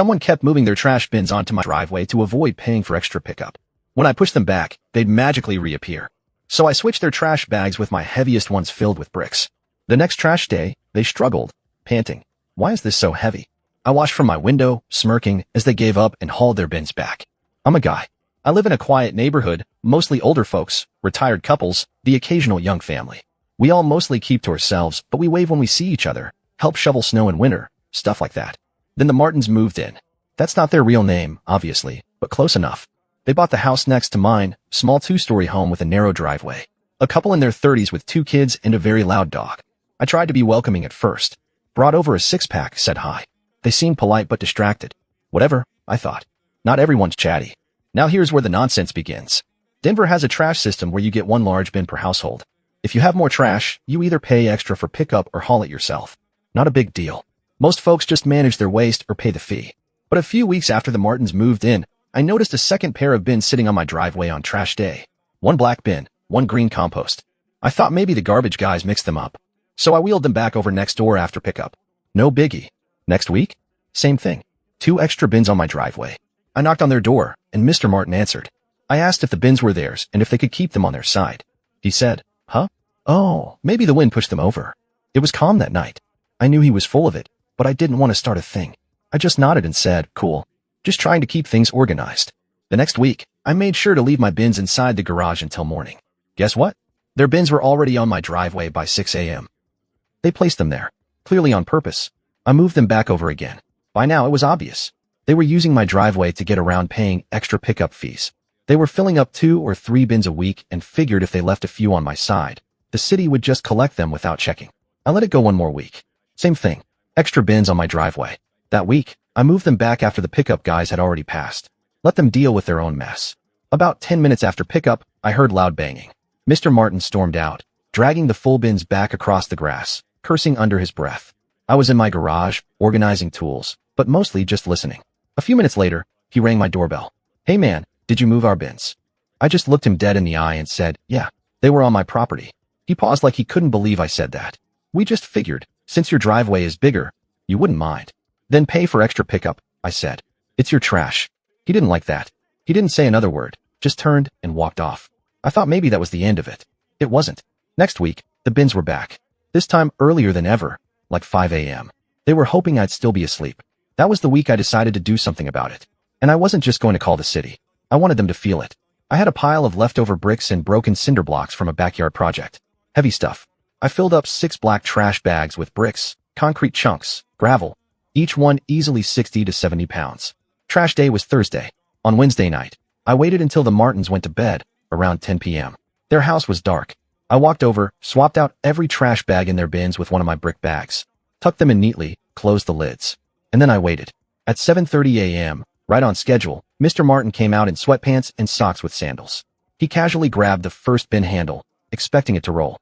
Someone kept moving their trash bins onto my driveway to avoid paying for extra pickup. When I pushed them back, they'd magically reappear. So I switched their trash bags with my heaviest ones filled with bricks. The next trash day, they struggled, panting. Why is this so heavy? I watched from my window, smirking, as they gave up and hauled their bins back. I'm a guy. I live in a quiet neighborhood, mostly older folks, retired couples, the occasional young family. We all mostly keep to ourselves, but we wave when we see each other, help shovel snow in winter, stuff like that. Then the Martins moved in. That's not their real name, obviously, but close enough. They bought the house next to mine, small two-story home with a narrow driveway. A couple in their 30s with 2 kids and a very loud dog. I tried to be welcoming at first. Brought over a 6-pack, said hi. They seemed polite but distracted. Whatever, I thought. Not everyone's chatty. Now here's where the nonsense begins. Denver has a trash system where you get 1 large bin per household. If you have more trash, you either pay extra for pickup or haul it yourself. Not a big deal. Most folks just manage their waste or pay the fee. But a few weeks after the Martins moved in, I noticed a second pair of bins sitting on my driveway on trash day. 1 black bin, 1 green compost. I thought maybe the garbage guys mixed them up. So I wheeled them back over next door after pickup. No biggie. Next week? Same thing. 2 extra bins on my driveway. I knocked on their door, and Mr. Martin answered. I asked if the bins were theirs and if they could keep them on their side. He said, huh? Oh, maybe the wind pushed them over. It was calm that night. I knew he was full of it, but I didn't want to start a thing. I just nodded and said, cool. Just trying to keep things organized. The next week, I made sure to leave my bins inside the garage until morning. Guess what? Their bins were already on my driveway by 6 a.m. They placed them there, clearly on purpose. I moved them back over again. By now, it was obvious. They were using my driveway to get around paying extra pickup fees. They were filling up 2 or 3 bins a week and figured if they left a few on my side, the city would just collect them without checking. I let it go 1 more week. Same thing. Extra bins on my driveway. That week, I moved them back after the pickup guys had already passed. Let them deal with their own mess. About 10 minutes after pickup, I heard loud banging. Mr. Martin stormed out, dragging the full bins back across the grass, cursing under his breath. I was in my garage, organizing tools, but mostly just listening. A few minutes later, he rang my doorbell. Hey man, did you move our bins? I just looked him dead in the eye and said, yeah, they were on my property. He paused like he couldn't believe I said that. We just figured, since your driveway is bigger, you wouldn't mind. Then pay for extra pickup, I said. It's your trash. He didn't like that. He didn't say another word, just turned and walked off. I thought maybe that was the end of it. It wasn't. Next week, the bins were back. This time earlier than ever, like 5 a.m. They were hoping I'd still be asleep. That was the week I decided to do something about it. And I wasn't just going to call the city. I wanted them to feel it. I had a pile of leftover bricks and broken cinder blocks from a backyard project. Heavy stuff. I filled up 6 black trash bags with bricks, concrete chunks, gravel, each one easily 60 to 70 pounds. Trash day was Thursday. On Wednesday night, I waited until the Martins went to bed, around 10 p.m. Their house was dark. I walked over, swapped out every trash bag in their bins with one of my brick bags, tucked them in neatly, closed the lids. And then I waited. At 7:30 a.m., right on schedule, Mr. Martin came out in sweatpants and socks with sandals. He casually grabbed the first bin handle, expecting it to roll.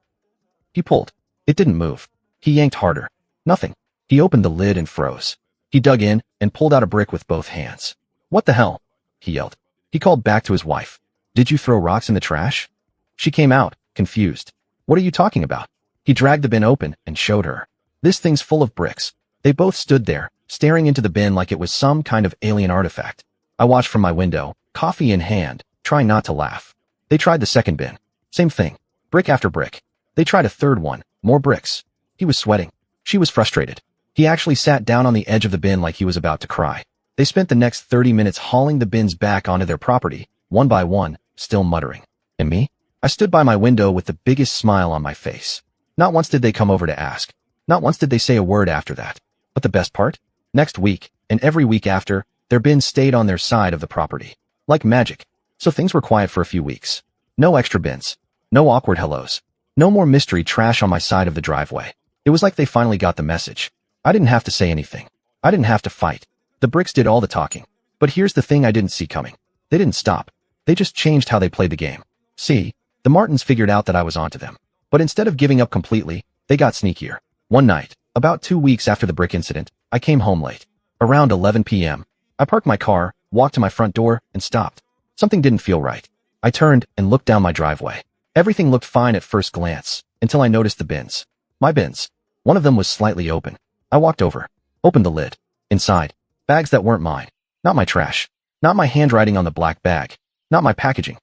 He pulled. It didn't move. He yanked harder. Nothing. He opened the lid and froze. He dug in and pulled out a brick with both hands. What the hell? He yelled. He called back to his wife. Did you throw rocks in the trash? She came out, confused. What are you talking about? He dragged the bin open and showed her. This thing's full of bricks. They both stood there, staring into the bin like it was some kind of alien artifact. I watched from my window, coffee in hand, trying not to laugh. They tried the second bin. Same thing. Brick after brick. They tried a third one. More bricks. He was sweating. She was frustrated. He actually sat down on the edge of the bin like he was about to cry. They spent the next 30 minutes hauling the bins back onto their property, one by one, still muttering. And me? I stood by my window with the biggest smile on my face. Not once did they come over to ask. Not once did they say a word after that. But the best part? Next week, and every week after, their bins stayed on their side of the property. Like magic. So things were quiet for a few weeks. No extra bins. No awkward hellos. No more mystery trash on my side of the driveway. It was like they finally got the message. I didn't have to say anything. I didn't have to fight. The bricks did all the talking. But here's the thing I didn't see coming. They didn't stop. They just changed how they played the game. See, the Martins figured out that I was onto them. But instead of giving up completely, they got sneakier. One night, about 2 weeks after the brick incident, I came home late. Around 11 p.m., I parked my car, walked to my front door, and stopped. Something didn't feel right. I turned and looked down my driveway. Everything looked fine at first glance, until I noticed the bins. My bins. One of them was slightly open. I walked over, opened the lid. Inside, Bags that weren't mine. Not my trash. Not my handwriting on the black bag. Not my packaging.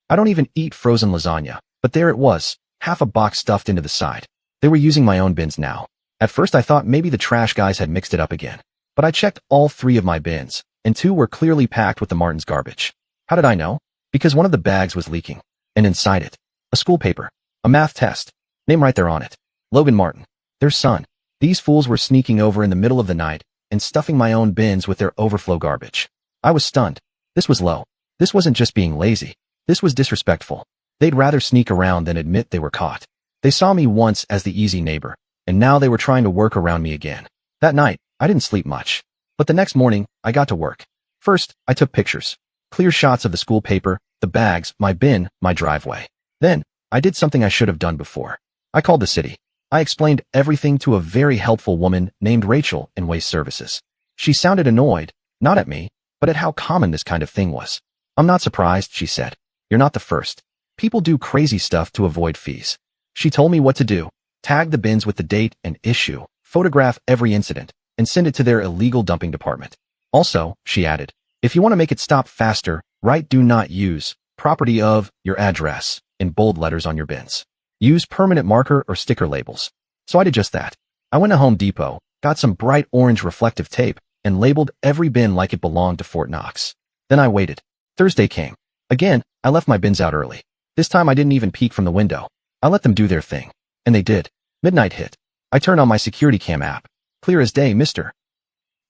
I don't even eat frozen lasagna, but there it was, half a box stuffed into the side. They were using my own bins now. At first I thought maybe the trash guys had mixed it up again. But I checked all 3 of my bins, and 2 were clearly packed with the Martins' garbage. How did I know? Because one of the bags was leaking. And inside it, a school paper, a math test, name right there on it. Logan Martin, their son. These fools were sneaking over in the middle of the night and stuffing my own bins with their overflow garbage. I was stunned. This was low. This wasn't just being lazy. This was disrespectful. They'd rather sneak around than admit they were caught. They saw me once as the easy neighbor, and now they were trying to work around me again. That night, I didn't sleep much. But the next morning, I got to work. First, I took pictures. Clear shots of the school paper, the bags, my bin, my driveway. Then, I did something I should have done before. I called the city. I explained everything to a very helpful woman named Rachel in Waste Services. She sounded annoyed, not at me, but at how common this kind of thing was. I'm not surprised, she said. You're not the first. People do crazy stuff to avoid fees. She told me what to do. Tag the bins with the date and issue, photograph every incident, and send it to their illegal dumping department. Also, she added, if you want to make it stop faster, write "do not use," property of, your address, in bold letters on your bins. Use permanent marker or sticker labels. So I did just that. I went to Home Depot, got some bright orange reflective tape, and labeled every bin like it belonged to Fort Knox. Then I waited. Thursday came. Again, I left my bins out early. This time I didn't even peek from the window. I let them do their thing. And they did. Midnight hit. I turned on my security cam app. Clear as day, Mr.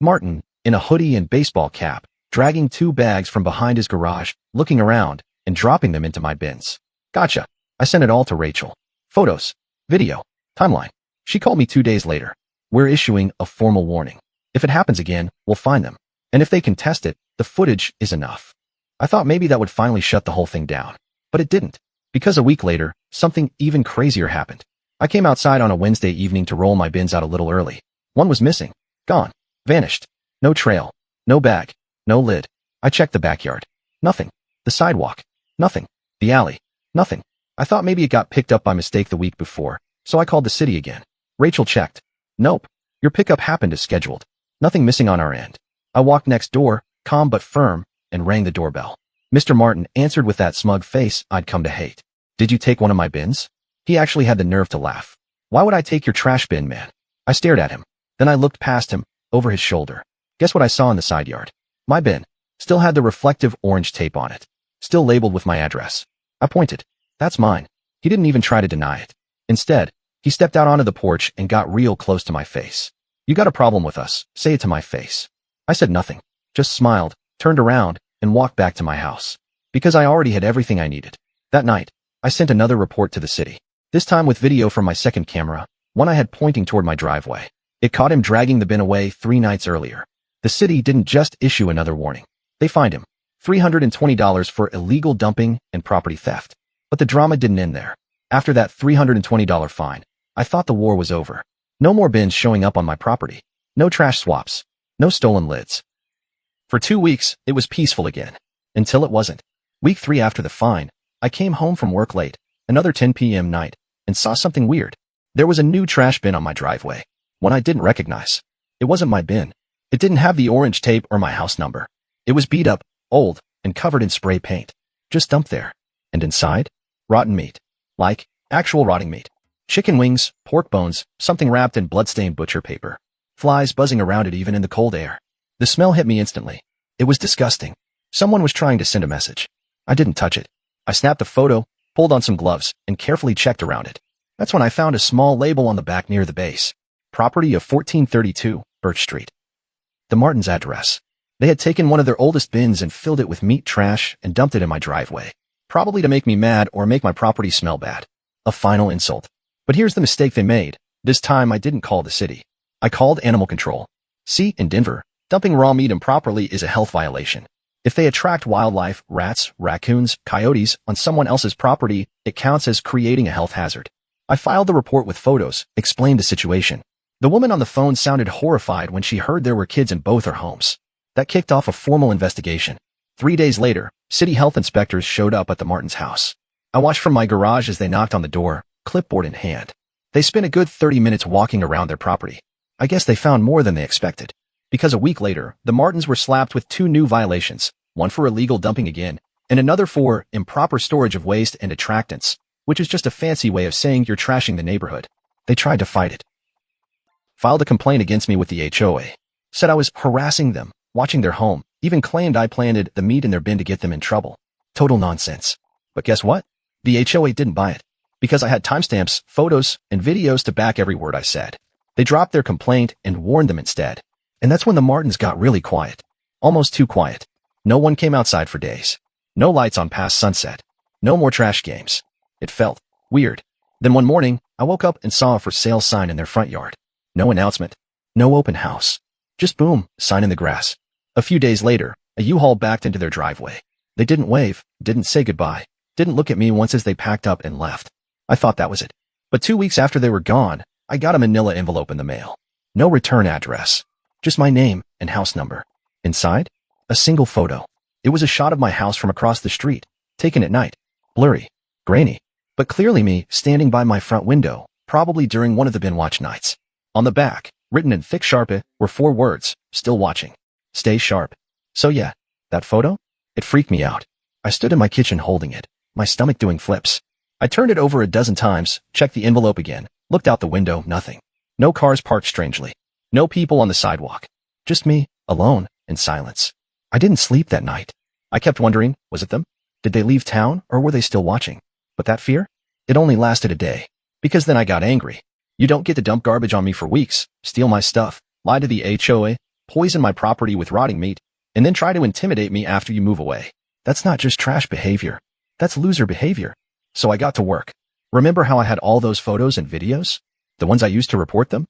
Martin, in a hoodie and baseball cap, dragging 2 bags from behind his garage, looking around, and dropping them into my bins. Gotcha. I sent it all to Rachel. Photos, video, timeline. She called me 2 days later. We're issuing a formal warning. If it happens again, we'll fine them. And if they contest it, the footage is enough. I thought maybe that would finally shut the whole thing down. But it didn't. Because a week later, something even crazier happened. I came outside on a Wednesday evening to roll my bins out a little early. One was missing. Gone. Vanished. No trail. No bag. No lid. I checked the backyard. Nothing. The sidewalk. Nothing. The alley. Nothing. I thought maybe it got picked up by mistake the week before, so I called the city again. Rachel checked. Nope. Your pickup happened as scheduled. Nothing missing on our end. I walked next door, calm but firm, and rang the doorbell. Mr. Martin answered with that smug face I'd come to hate. Did you take one of my bins? He actually had the nerve to laugh. Why would I take your trash bin, man? I stared at him. Then I looked past him, over his shoulder. Guess what I saw in the side yard? My bin. Still had the reflective orange tape on it. Still labeled with my address. I pointed. That's mine. He didn't even try to deny it. Instead, he stepped out onto the porch and got real close to my face. You got a problem with us, say it to my face. I said nothing, just smiled, turned around, and walked back to my house. Because I already had everything I needed. That night, I sent another report to the city. This time with video from my second camera, one I had pointing toward my driveway. It caught him dragging the bin away 3 nights earlier. The city didn't just issue another warning. They fined him $320 for illegal dumping and property theft. But the drama didn't end there. After that $320 fine, I thought the war was over. No more bins showing up on my property. No trash swaps. No stolen lids. For 2 weeks, it was peaceful again. Until it wasn't. Week 3 after the fine, I came home from work late, another 10 p.m. night, and saw something weird. There was a new trash bin on my driveway. One I didn't recognize. It wasn't my bin. It didn't have the orange tape or my house number. It was beat up, old, and covered in spray paint. Just dumped there. And inside? Rotten meat. Like, actual rotting meat. Chicken wings, pork bones, something wrapped in blood-stained butcher paper. Flies buzzing around it even in the cold air. The smell hit me instantly. It was disgusting. Someone was trying to send a message. I didn't touch it. I snapped a photo, pulled on some gloves, and carefully checked around it. That's when I found a small label on the back near the base. Property of 1432, Birch Street. The Martins' address. They had taken one of their oldest bins and filled it with meat trash and dumped it in my driveway. Probably to make me mad or make my property smell bad. A final insult. But here's the mistake they made. This time I didn't call the city. I called animal control. See, in Denver, dumping raw meat improperly is a health violation. If they attract wildlife, rats, raccoons, coyotes, on someone else's property, it counts as creating a health hazard. I filed the report with photos, explained the situation. The woman on the phone sounded horrified when she heard there were kids in both her homes. That kicked off a formal investigation. 3 days later, city health inspectors showed up at the Martins' house. I watched from my garage as they knocked on the door, clipboard in hand. They spent a good 30 minutes walking around their property. I guess they found more than they expected. Because a week later, the Martins were slapped with 2 new violations, one for illegal dumping again, and another for improper storage of waste and attractants, which is just a fancy way of saying you're trashing the neighborhood. They tried to fight it. Filed a complaint against me with the HOA. Said I was harassing them, watching their home, even claimed I planted the meat in their bin to get them in trouble. Total nonsense. But guess what? The HOA didn't buy it. Because I had timestamps, photos, and videos to back every word I said. They dropped their complaint and warned them instead. And that's when the Martins got really quiet. Almost too quiet. No one came outside for days. No lights on past sunset. No more trash games. It felt weird. Then one morning, I woke up and saw a for sale sign in their front yard. No announcement. No open house. Just boom, sign in the grass. A few days later, a U-Haul backed into their driveway. They didn't wave, didn't say goodbye, didn't look at me once as they packed up and left. I thought that was it. But 2 weeks after they were gone, I got a manila envelope in the mail. No return address. Just my name and house number. Inside, a single photo. It was a shot of my house from across the street, taken at night. Blurry, grainy, but clearly me standing by my front window, probably during one of the bin watch nights. On the back, written in thick Sharpie, were 4 words, still watching. Stay sharp. So yeah, that photo? It freaked me out. I stood in my kitchen holding it, my stomach doing flips. I turned it over a dozen times, checked the envelope again, looked out the window, nothing. No cars parked strangely. No people on the sidewalk. Just me, alone, in silence. I didn't sleep that night. I kept wondering, was it them? Did they leave town, or were they still watching? But that fear? It only lasted a day. Because then I got angry. You don't get to dump garbage on me for weeks, steal my stuff, lie to the HOA, poison my property with rotting meat, and then try to intimidate me after you move away. That's not just trash behavior. That's loser behavior. So I got to work. Remember how I had all those photos and videos? The ones I used to report them?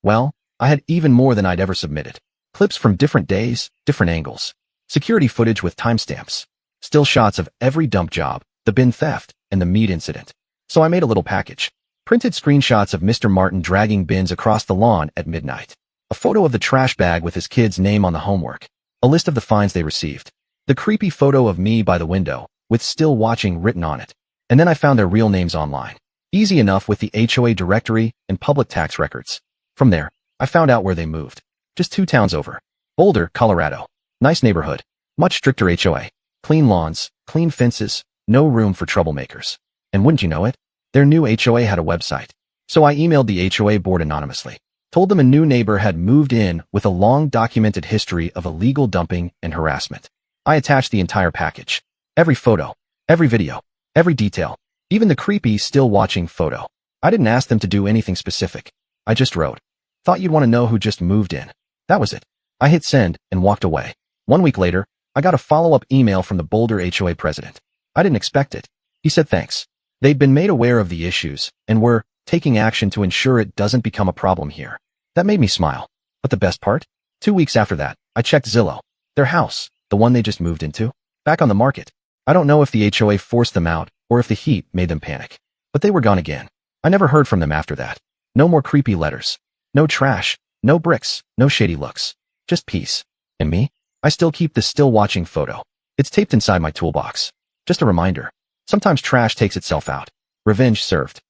Well, I had even more than I'd ever submitted. Clips from different days, different angles. Security footage with timestamps. Still shots of every dump job, the bin theft, and the meat incident. So I made a little package. Printed screenshots of Mr. Martin dragging bins across the lawn at midnight. A photo of the trash bag with his kid's name on the homework. A list of the fines they received. The creepy photo of me by the window, with still watching written on it. And then I found their real names online. Easy enough with the HOA directory and public tax records. From there, I found out where they moved. Just 2 towns over. Boulder, Colorado. Nice neighborhood. Much stricter HOA. Clean lawns, clean fences, no room for troublemakers. And wouldn't you know it, their new HOA had a website. So I emailed the HOA board anonymously. Told them a new neighbor had moved in with a long documented history of illegal dumping and harassment. I attached the entire package. Every photo, every video, every detail, even the creepy still watching photo. I didn't ask them to do anything specific. I just wrote, thought you'd want to know who just moved in. That was it. I hit send and walked away. 1 week later, I got a follow-up email from the Boulder HOA president. I didn't expect it. He said thanks. They'd been made aware of the issues and were taking action to ensure it doesn't become a problem here. That made me smile. But the best part? 2 weeks after that, I checked Zillow. Their house, the one they just moved into, back on the market. I don't know if the HOA forced them out or if the heat made them panic. But they were gone again. I never heard from them after that. No more creepy letters. No trash. No bricks. No shady looks. Just peace. And me? I still keep the still watching photo. It's taped inside my toolbox. Just a reminder. Sometimes trash takes itself out. Revenge served.